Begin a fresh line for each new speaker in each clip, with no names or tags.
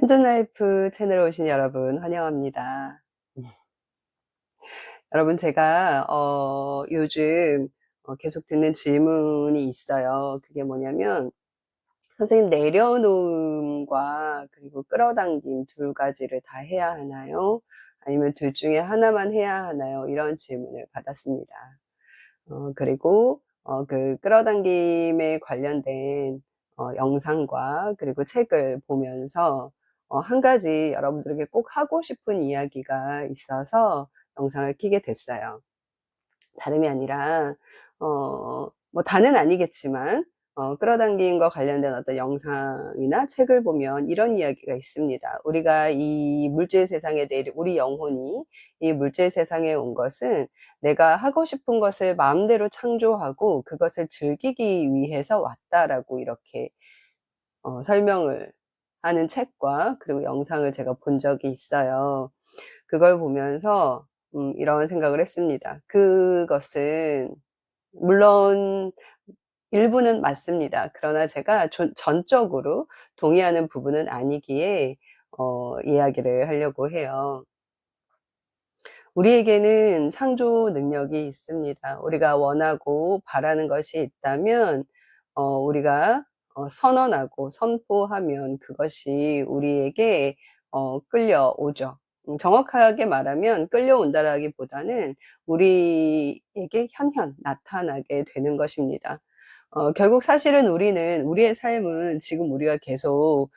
홈존라이프 채널에 오신 여러분 환영합니다. 여러분 제가 요즘 계속 듣는 질문이 있어요. 그게 뭐냐면 선생님 내려놓음과 그리고 끌어당김 두 가지를 다 해야 하나요? 아니면 둘 중에 하나만 해야 하나요? 이런 질문을 받았습니다. 그리고 그 끌어당김에 관련된 영상과 그리고 책을 보면서 한 가지 여러분들에게 꼭 하고 싶은 이야기가 있어서 영상을 켜게 됐어요. 다름이 아니라 뭐 다는 아니겠지만 끌어당김과 관련된 어떤 영상이나 책을 보면 이런 이야기가 있습니다. 우리가 이 물질 세상에 우리 영혼이 이 물질 세상에 온 것은 내가 하고 싶은 것을 마음대로 창조하고 그것을 즐기기 위해서 왔다라고 이렇게 설명을 하는 책과 그리고 영상을 제가 본 적이 있어요. 그걸 보면서 이런 생각을 했습니다. 그것은 물론 일부는 맞습니다. 그러나 제가 전적으로 동의하는 부분은 아니기에 이야기를 하려고 해요. 우리에게는 창조 능력이 있습니다. 우리가 원하고 바라는 것이 있다면 우리가 선언하고 선포하면 그것이 우리에게 끌려오죠. 정확하게 말하면 끌려온다라기보다는 우리에게 현현 나타나게 되는 것입니다. 결국 사실은 우리의 삶은 지금 우리가 계속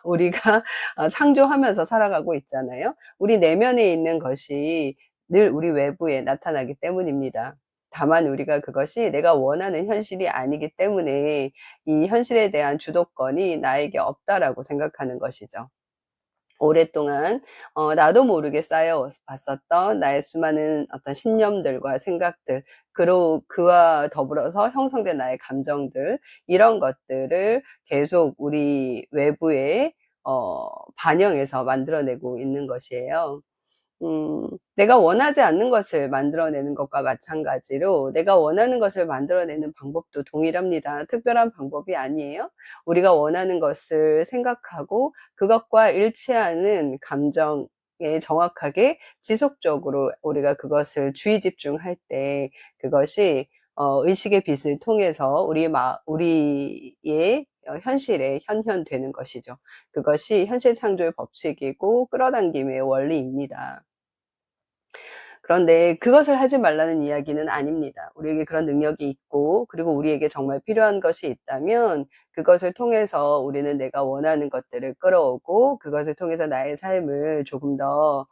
우리가 창조하면서 살아가고 있잖아요. 우리 내면에 있는 것이 늘 우리 외부에 나타나기 때문입니다. 다만 우리가 그것이 내가 원하는 현실이 아니기 때문에 이 현실에 대한 주도권이 나에게 없다라고 생각하는 것이죠. 오랫동안 나도 모르게 쌓여왔었던 나의 수많은 어떤 신념들과 생각들, 그와 더불어서 형성된 나의 감정들, 이런 것들을 계속 우리 외부에 반영해서 만들어내고 있는 것이에요. 내가 원하지 않는 것을 만들어내는 것과 마찬가지로 내가 원하는 것을 만들어내는 방법도 동일합니다. 특별한 방법이 아니에요. 우리가 원하는 것을 생각하고 그것과 일치하는 감정에 정확하게 지속적으로 우리가 그것을 주의 집중할 때 그것이 의식의 빛을 통해서 우리의 현실에 현현되는 것이죠. 그것이 현실 창조의 법칙이고 끌어당김의 원리입니다. 그런데 그것을 하지 말라는 이야기는 아닙니다. 우리에게 그런 능력이 있고 그리고 우리에게 정말 필요한 것이 있다면 그것을 통해서 우리는 내가 원하는 것들을 끌어오고 그것을 통해서 나의 삶을 조금 더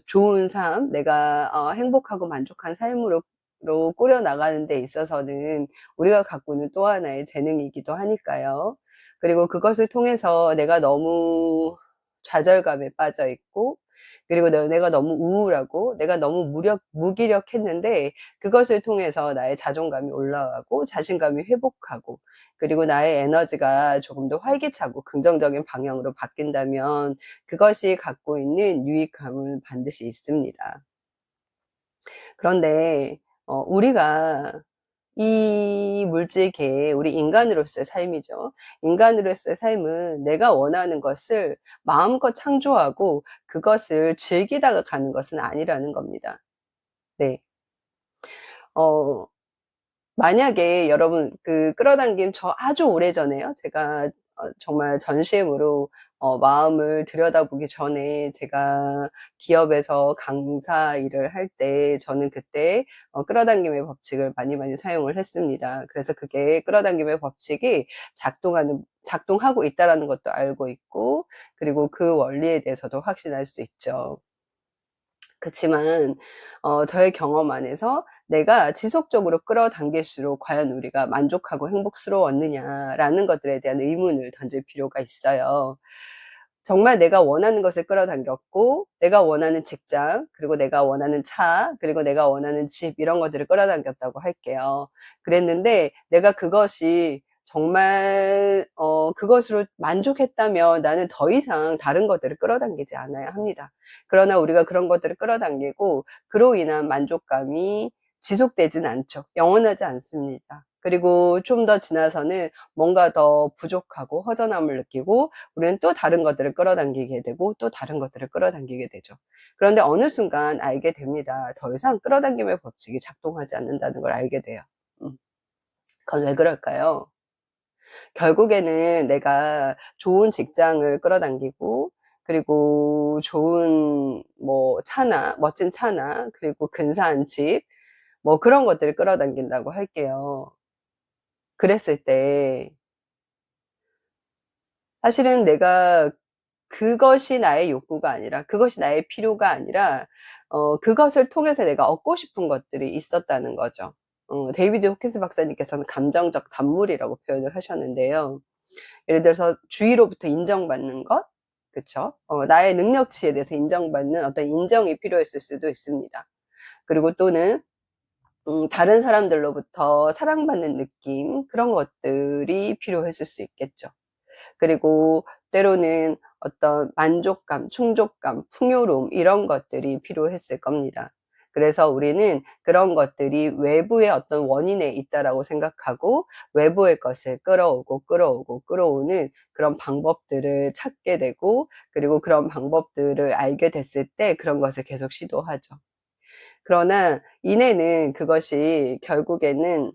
좋은 삶, 내가 행복하고 만족한 삶으로 꾸려 나가는 데 있어서는 우리가 갖고 있는 또 하나의 재능이기도 하니까요. 그리고 그것을 통해서 내가 너무 좌절감에 빠져 있고 그리고 내가 너무 우울하고 내가 너무 무기력했는데 그것을 통해서 나의 자존감이 올라가고 자신감이 회복하고 그리고 나의 에너지가 조금 더 활기차고 긍정적인 방향으로 바뀐다면 그것이 갖고 있는 유익함은 반드시 있습니다. 그런데 우리가 이 물질계에 우리 인간으로서의 삶이죠. 인간으로서의 삶은 내가 원하는 것을 마음껏 창조하고 그것을 즐기다가 가는 것은 아니라는 겁니다. 네. 어, 만약에 여러분 끌어당김 아주 오래전에요. 제가 정말 전심으로 마음을 들여다보기 전에 제가 기업에서 강사 일을 할 때 저는 그때 끌어당김의 법칙을 많이 사용을 했습니다. 그래서 그게 끌어당김의 법칙이 작동하고 있다라는 것도 알고 있고 그리고 그 원리에 대해서도 확신할 수 있죠. 그치만 저의 경험 안에서 내가 지속적으로 끌어당길수록 과연 우리가 만족하고 행복스러웠느냐라는 것들에 대한 의문을 던질 필요가 있어요. 정말 내가 원하는 것을 끌어당겼고 내가 원하는 직장, 그리고 내가 원하는 차, 그리고 내가 원하는 집 이런 것들을 끌어당겼다고 할게요. 그랬는데 내가 그것이 정말 그것으로 만족했다면 나는 더 이상 다른 것들을 끌어당기지 않아야 합니다. 그러나 우리가 그런 것들을 끌어당기고 그로 인한 만족감이 지속되진 않죠. 영원하지 않습니다. 그리고 좀 더 지나서는 뭔가 더 부족하고 허전함을 느끼고 우리는 또 다른 것들을 끌어당기게 되고 또 다른 것들을 끌어당기게 되죠. 그런데 어느 순간 알게 됩니다. 더 이상 끌어당김의 법칙이 작동하지 않는다는 걸 알게 돼요. 그건 왜 그럴까요? 결국에는 내가 좋은 직장을 끌어당기고 그리고 좋은 뭐 차나 멋진 차나 그리고 근사한 집 뭐 그런 것들을 끌어당긴다고 할게요. 그랬을 때 사실은 내가 그것이 나의 욕구가 아니라 그것이 나의 필요가 아니라 그것을 통해서 내가 얻고 싶은 것들이 있었다는 거죠. 데이비드 호킨스 박사님께서는 감정적 단물이라고 표현을 하셨는데요. 예를 들어서 주위로부터 인정받는 것, 그쵸? 나의 능력치에 대해서 인정받는 어떤 인정이 필요했을 수도 있습니다. 그리고 또는 다른 사람들로부터 사랑받는 느낌, 그런 것들이 필요했을 수 있겠죠. 그리고 때로는 어떤 만족감, 충족감, 풍요로움 이런 것들이 필요했을 겁니다. 그래서 우리는 그런 것들이 외부의 어떤 원인에 있다라고 생각하고 외부의 것을 끌어오는 그런 방법들을 찾게 되고 그리고 그런 방법들을 알게 됐을 때 그런 것을 계속 시도하죠. 그러나 이내는 그것이 결국에는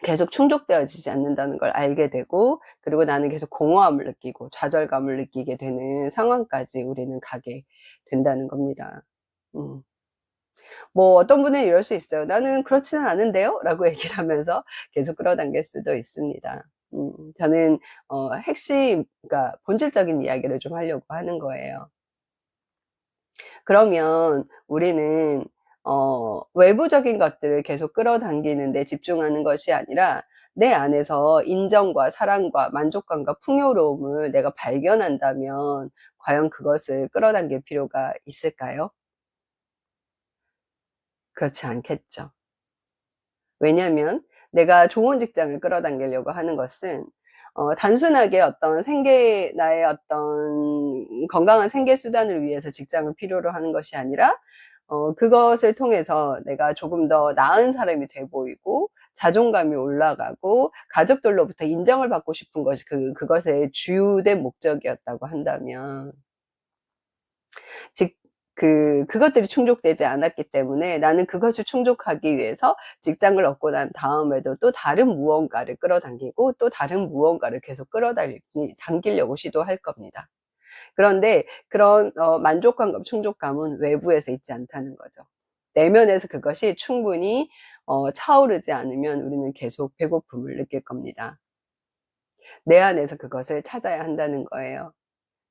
계속 충족되어지지 않는다는 걸 알게 되고 그리고 나는 계속 공허함을 느끼고 좌절감을 느끼게 되는 상황까지 우리는 가게 된다는 겁니다. 뭐 어떤 분은 이럴 수 있어요. "나는 그렇지는 않은데요?" 라고 얘기를 하면서 계속 끌어당길 수도 있습니다. 저는 핵심 그러니까 본질적인 이야기를 좀 하려고 하는 거예요. 그러면 우리는 외부적인 것들을 계속 끌어당기는 데 집중하는 것이 아니라 내 안에서 인정과 사랑과 만족감과 풍요로움을 내가 발견한다면 과연 그것을 끌어당길 필요가 있을까요? 그렇지 않겠죠. 왜냐하면 내가 좋은 직장을 끌어당기려고 하는 것은 단순하게 어떤 나의 어떤 건강한 생계 수단을 위해서 직장을 필요로 하는 것이 아니라 그것을 통해서 내가 조금 더 나은 사람이 돼 보이고 자존감이 올라가고 가족들로부터 인정을 받고 싶은 것이 그것의 주된 목적이었다고 한다면 즉 그것들이 충족되지 않았기 때문에 나는 그것을 충족하기 위해서 직장을 얻고 난 다음에도 또 다른 무언가를 끌어당기고 또 다른 무언가를 계속 당기려고 시도할 겁니다. 그런데 그런 만족감과 충족감은 외부에서 있지 않다는 거죠. 내면에서 그것이 충분히 차오르지 않으면 우리는 계속 배고픔을 느낄 겁니다. 내 안에서 그것을 찾아야 한다는 거예요.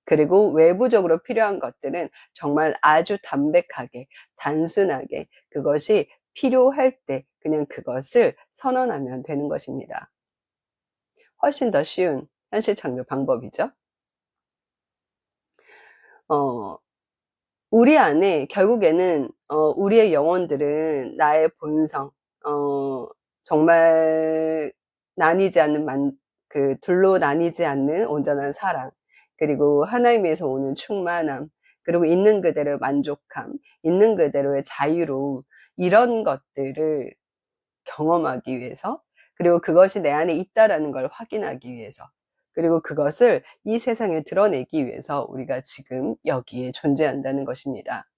그리고 외부적으로 필요한 것들은 정말 아주 담백하게, 단순하게 그것이 필요할 때 그냥 그것을 선언하면 되는 것입니다. 훨씬 더 쉬운 현실 창조 방법이죠. 어, 우리 안에 결국에는 우리의 영혼들은 나의 본성, 어, 정말 나뉘지 않는 둘로 나뉘지 않는 온전한 사랑, 그리고 하나님에서 오는 충만함, 그리고 있는 그대로의 만족함, 있는 그대로의 자유로움, 이런 것들을 경험하기 위해서, 그리고 그것이 내 안에 있다라는 걸 확인하기 위해서, 그리고 그것을 이 세상에 드러내기 위해서 우리가 지금 여기에 존재한다는 것입니다.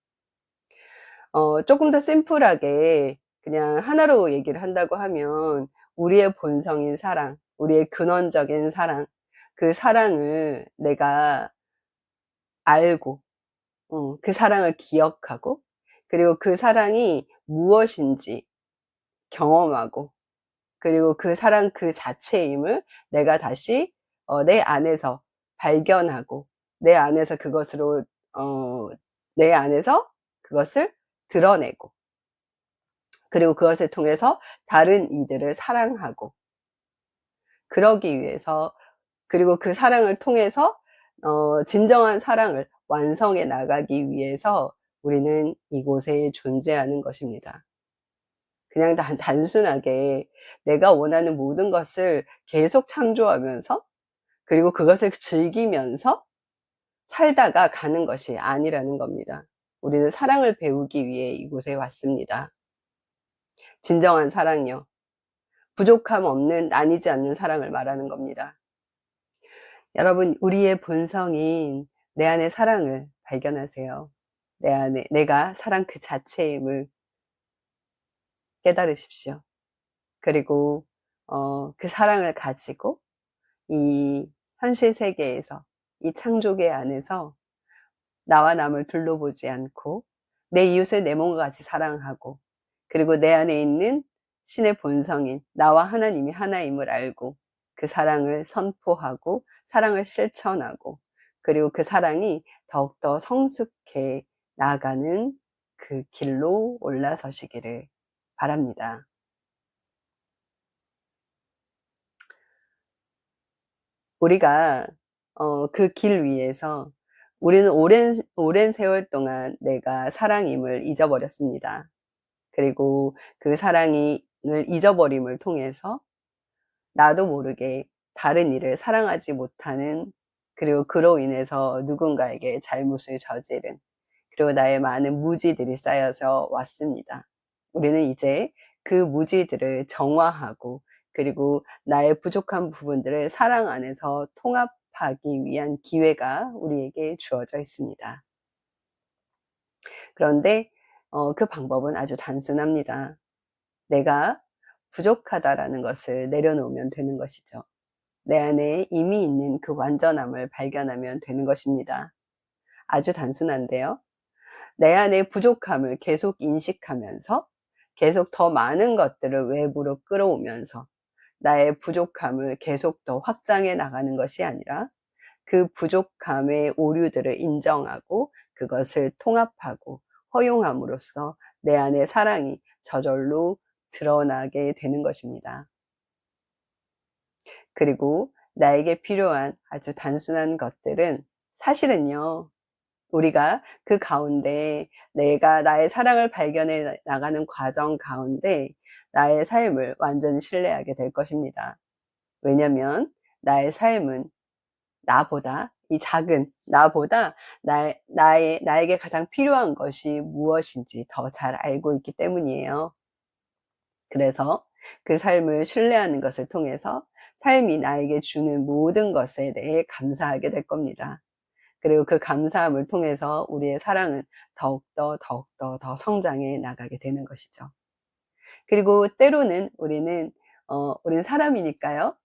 조금 더 심플하게 그냥 하나로 얘기를 한다고 하면 우리의 본성인 사랑, 우리의 근원적인 사랑, 그 사랑을 내가 알고 그 사랑을 기억하고 그리고 그 사랑이 무엇인지 경험하고 그리고 그 사랑 그 자체임을 내가 다시 내 안에서 발견하고 내 안에서 그것으로 내 안에서 그것을 드러내고 그리고 그것을 통해서 다른 이들을 사랑하고 그러기 위해서 그리고 그 사랑을 통해서 진정한 사랑을 완성해 나가기 위해서 우리는 이곳에 존재하는 것입니다. 그냥 단순하게 내가 원하는 모든 것을 계속 창조하면서 그리고 그것을 즐기면서 살다가 가는 것이 아니라는 겁니다. 우리는 사랑을 배우기 위해 이곳에 왔습니다. 진정한 사랑요. 부족함 없는, 나뉘지 않는 사랑을 말하는 겁니다. 여러분, 우리의 본성인 내 안의 사랑을 발견하세요. 내 안에 내가 사랑 그 자체임을 깨달으십시오. 그리고 그 사랑을 가지고 이 현실 세계에서, 이 창조계 안에서 나와 남을 둘러보지 않고 내 이웃을 내 몸과 같이 사랑하고, 그리고 내 안에 있는 신의 본성인 나와 하나님이 하나임을 알고 그 사랑을 선포하고 사랑을 실천하고, 그리고 그 사랑이 더욱더 성숙해 나아가는 그 길로 올라서시기를 바랍니다. 우리가 그 길 위에서 우리는 오랜 세월 동안 내가 사랑임을 잊어버렸습니다. 그리고 그 사랑을 잊어버림을 통해서 나도 모르게 다른 이를 사랑하지 못하는, 그리고 그로 인해서 누군가에게 잘못을 저지른, 그리고 나의 많은 무지들이 쌓여서 왔습니다. 우리는 이제 그 무지들을 정화하고, 그리고 나의 부족한 부분들을 사랑 안에서 통합하기 위한 기회가 우리에게 주어져 있습니다. 그런데 그 방법은 아주 단순합니다. 내가 부족하다라는 것을 내려놓으면 되는 것이죠. 내 안에 이미 있는 그 완전함을 발견하면 되는 것입니다. 아주 단순한데요. 내 안의 부족함을 계속 인식하면서 계속 더 많은 것들을 외부로 끌어오면서 나의 부족함을 계속 더 확장해 나가는 것이 아니라 그 부족함의 오류들을 인정하고 그것을 통합하고 허용함으로써 내 안의 사랑이 저절로 드러나게 되는 것입니다. 그리고 나에게 필요한 아주 단순한 것들은 사실은요, 우리가 그 가운데 내가 나의 사랑을 발견해 나가는 과정 가운데 나의 삶을 완전히 신뢰하게 될 것입니다. 왜냐하면 나의 삶은 나보다, 이 작은 나보다 나에게 가장 필요한 것이 무엇인지 더 잘 알고 있기 때문이에요. 그래서 그 삶을 신뢰하는 것을 통해서 삶이 나에게 주는 모든 것에 대해 감사하게 될 겁니다. 그리고 그 감사함을 통해서 우리의 사랑은 더욱더 더 성장해 나가게 되는 것이죠. 그리고 때로는 우리는 사람이니까요.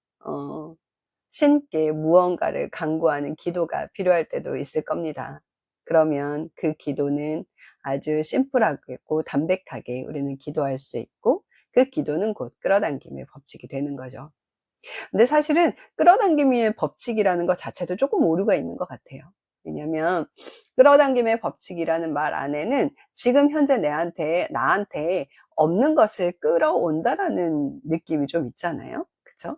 신께 무언가를 간구하는 기도가 필요할 때도 있을 겁니다. 그러면 그 기도는 아주 심플하고 담백하게 우리는 기도할 수 있고, 그 기도는 곧 끌어당김의 법칙이 되는 거죠. 근데 사실은 끌어당김의 법칙이라는 것 자체도 조금 오류가 있는 것 같아요. 왜냐면 끌어당김의 법칙이라는 말 안에는 지금 현재 나한테 없는 것을 끌어온다라는 느낌이 좀 있잖아요. 그쵸?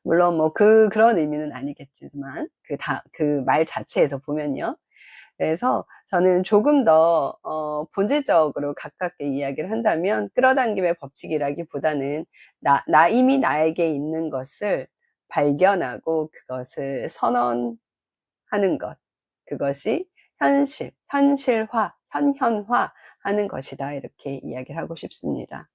물론 뭐 그런 의미는 아니겠지만 그 말 자체에서 보면요. 그래서 저는 조금 더 본질적으로 가깝게 이야기를 한다면 끌어당김의 법칙이라기보다는 이미 나에게 있는 것을 발견하고 그것을 선언하는 것, 그것이 현현화 하는 것이다, 이렇게 이야기를 하고 싶습니다.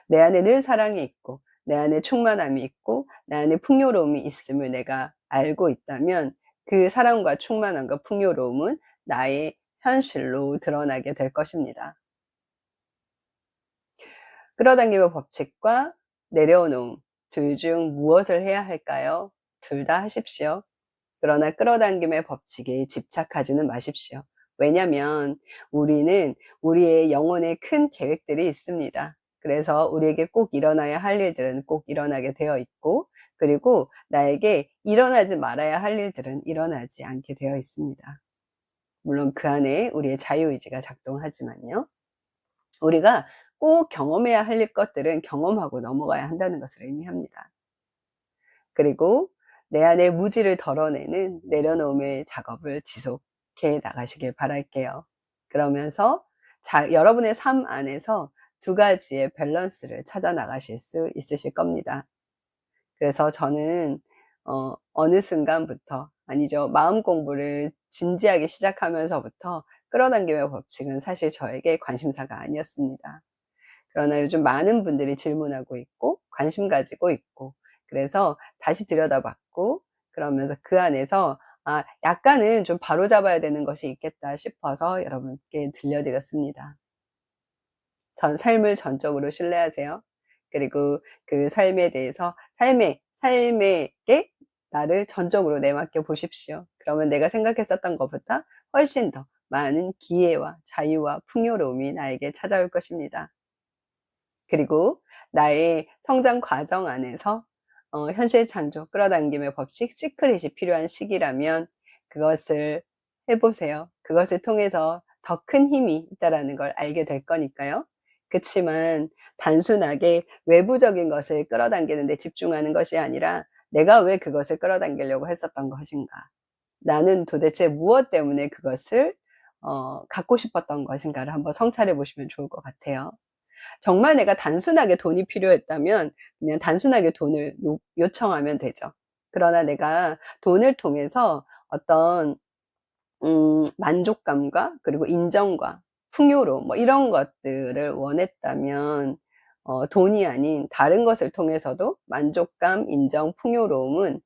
내 안에 늘 사랑이 있고 내 안에 충만함이 있고 내 안에 풍요로움이 있음을 내가 알고 있다면 그 사랑과 충만함과 풍요로움은 나의 현실로 드러나게 될 것입니다. 끌어당김의 법칙과 내려놓음, 둘 중 무엇을 해야 할까요? 둘 다 하십시오. 그러나 끌어당김의 법칙에 집착하지는 마십시오. 왜냐하면 우리는 우리의 영혼에 큰 계획들이 있습니다. 그래서 우리에게 꼭 일어나야 할 일들은 꼭 일어나게 되어 있고, 그리고 나에게 일어나지 말아야 할 일들은 일어나지 않게 되어 있습니다. 물론 그 안에 우리의 자유의지가 작동하지만요. 우리가 꼭 경험해야 할 것들은 경험하고 넘어가야 한다는 것을 의미합니다. 그리고 내 안의 무지를 덜어내는 내려놓음의 작업을 지속해 나가시길 바랄게요. 그러면서 여러분의 삶 안에서 두 가지의 밸런스를 찾아 나가실 수 있으실 겁니다. 그래서 저는 어느 순간부터, 아니죠, 마음 공부를 진지하게 시작하면서부터 끌어당김의 법칙은 사실 저에게 관심사가 아니었습니다. 그러나 요즘 많은 분들이 질문하고 있고 관심 가지고 있고, 그래서 다시 들여다봤고, 그러면서 그 안에서 약간은 좀 바로잡아야 되는 것이 있겠다 싶어서 여러분께 들려드렸습니다. 삶을 전적으로 신뢰하세요. 그리고 그 삶에 대해서 삶에게 나를 전적으로 내맡겨 보십시오. 그러면 내가 생각했었던 것보다 훨씬 더 많은 기회와 자유와 풍요로움이 나에게 찾아올 것입니다. 그리고 나의 성장 과정 안에서 현실 창조, 끌어당김의 법칙, 시크릿이 필요한 시기라면 그것을 해보세요. 그것을 통해서 더 큰 힘이 있다라는 걸 알게 될 거니까요. 그치만 단순하게 외부적인 것을 끌어당기는 데 집중하는 것이 아니라 내가 왜 그것을 끌어당기려고 했었던 것인가? 나는 도대체 무엇 때문에 그것을 갖고 싶었던 것인가를 한번 성찰해 보시면 좋을 것 같아요. 정말 내가 단순하게 돈이 필요했다면 그냥 단순하게 돈을 요청하면 되죠. 그러나 내가 돈을 통해서 어떤 만족감과 그리고 인정과 풍요로움 이런 것들을 원했다면 돈이 아닌 다른 것을 통해서도 만족감, 인정, 풍요로움은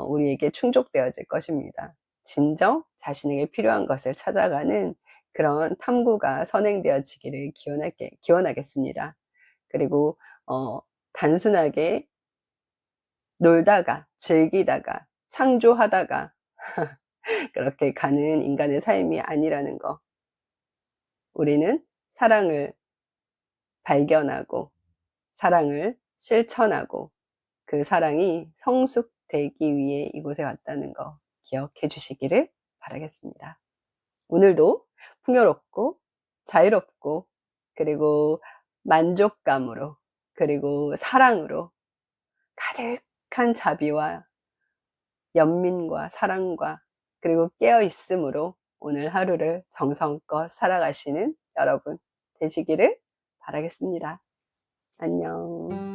우리에게 충족되어질 것입니다. 진정 자신에게 필요한 것을 찾아가는 그런 탐구가 선행되어지기를 기원하겠습니다. 그리고 단순하게 놀다가 즐기다가 창조하다가 그렇게 가는 인간의 삶이 아니라는 거. 우리는 사랑을 발견하고 사랑을 실천하고 그 사랑이 성숙되기 위해 이곳에 왔다는 거 기억해 주시기를 바라겠습니다. 오늘도 풍요롭고 자유롭고 그리고 만족감으로 그리고 사랑으로 가득한 자비와 연민과 사랑과 그리고 깨어있음으로 오늘 하루를 정성껏 살아가시는 여러분 되시기를 바라겠습니다. 안녕.